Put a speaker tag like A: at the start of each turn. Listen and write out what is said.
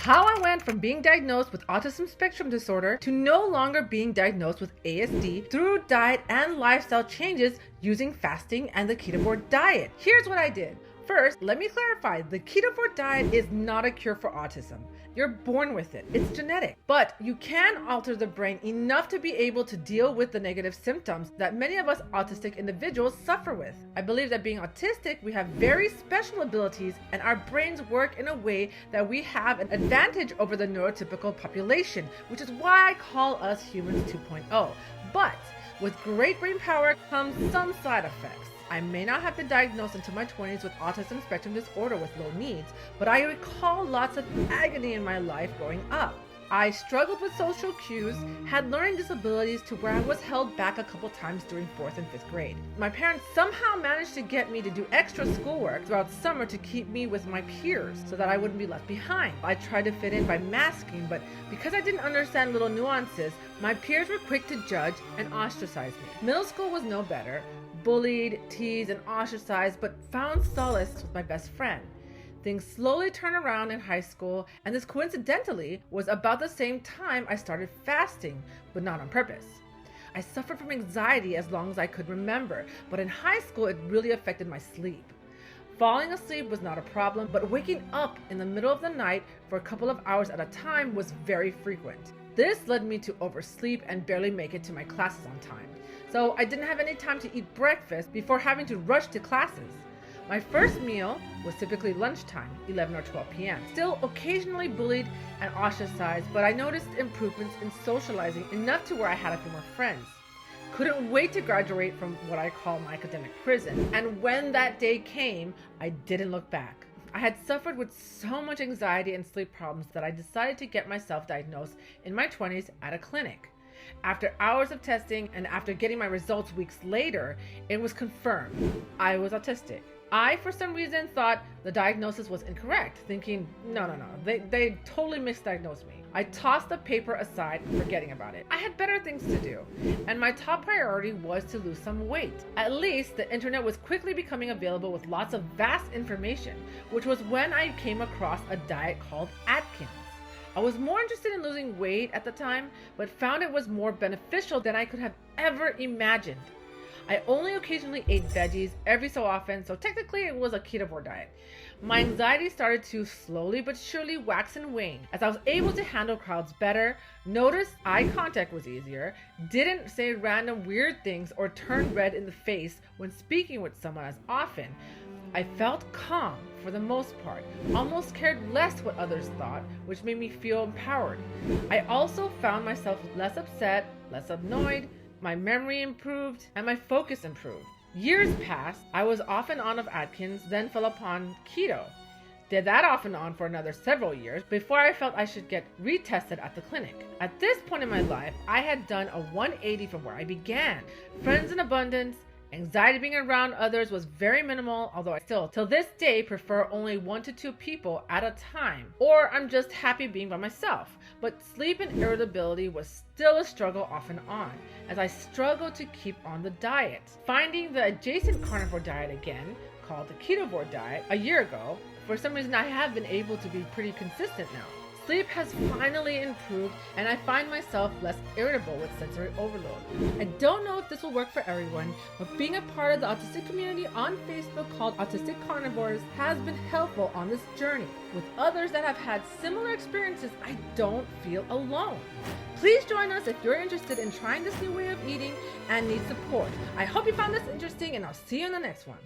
A: How I went from being diagnosed with Autism Spectrum Disorder to no longer being diagnosed with ASD through diet and lifestyle changes using fasting and the Ketovore diet. Here's what I did. First, let me clarify, the Ketovore diet is not a cure for autism. You're born with it. It's genetic. But you can alter the brain enough to be able to deal with the negative symptoms that many of us autistic individuals suffer with. I believe that being autistic, we have very special abilities and our brains work in a way that we have an advantage over the neurotypical population, which is why I call us humans 2.0. But with great brain power comes some side effects. I may not have been diagnosed until my 20s with Autism Spectrum Disorder with low needs, but I recall lots of agony in my life growing up. I struggled with social cues, had learning disabilities to where I was held back a couple times during 4th and 5th grade. My parents somehow managed to get me to do extra schoolwork throughout summer to keep me with my peers so that I wouldn't be left behind. I tried to fit in by masking, but because I didn't understand little nuances, my peers were quick to judge and ostracize me. Middle school was no better. Bullied, teased, and ostracized, but found solace with my best friend. Things slowly turned around in high school, and this coincidentally was about the same time I started fasting, but not on purpose. I suffered from anxiety as long as I could remember, but in high school it really affected my sleep. Falling asleep was not a problem, but waking up in the middle of the night for a couple of hours at a time was very frequent. This led me to oversleep and barely make it to my classes on time. So I didn't have any time to eat breakfast before having to rush to classes. My first meal was typically lunchtime, 11 or 12 p.m. Still occasionally bullied and ostracized, but I noticed improvements in socializing enough to where I had a few more friends. Couldn't wait to graduate from what I call my academic prison. And when that day came, I didn't look back. I had suffered with so much anxiety and sleep problems that I decided to get myself diagnosed in my 20s at a clinic. After hours of testing and after getting my results weeks later, it was confirmed I was autistic. I, for some reason, thought the diagnosis was incorrect, thinking, no, they totally misdiagnosed me. I tossed the paper aside, forgetting about it. I had better things to do, and my top priority was to lose some weight. At least the internet was quickly becoming available with lots of vast information, which was when I came across a diet called Atkins. I was more interested in losing weight at the time, but found it was more beneficial than I could have ever imagined. I only occasionally ate veggies every so often, so technically it was a Ketovore diet. My anxiety started to slowly but surely wax and wane as I was able to handle crowds better, noticed eye contact was easier, didn't say random weird things or turn red in the face when speaking with someone as often. I felt calm for the most part, almost cared less what others thought, which made me feel empowered. I also found myself less upset, less annoyed, my memory improved, and my focus improved. Years passed, I was off and on of Atkins, then fell upon keto. Did that off and on for another several years before I felt I should get retested at the clinic. At this point in my life, I had done a 180 from where I began. Friends in abundance, anxiety being around others was very minimal, although I still, till this day, prefer only 1 to 2 people at a time, or I'm just happy being by myself. But sleep and irritability was still a struggle off and on, as I struggled to keep on the diet. Finding the adjacent carnivore diet again, called the Ketovore diet, a year ago, for some reason I have been able to be pretty consistent now. Sleep has finally improved, and I find myself less irritable with sensory overload. I don't know if this will work for everyone, but being a part of the autistic community on Facebook called Autistic Carnivores has been helpful on this journey. With others that have had similar experiences, I don't feel alone. Please join us if you're interested in trying this new way of eating and need support. I hope you found this interesting, and I'll see you in the next one.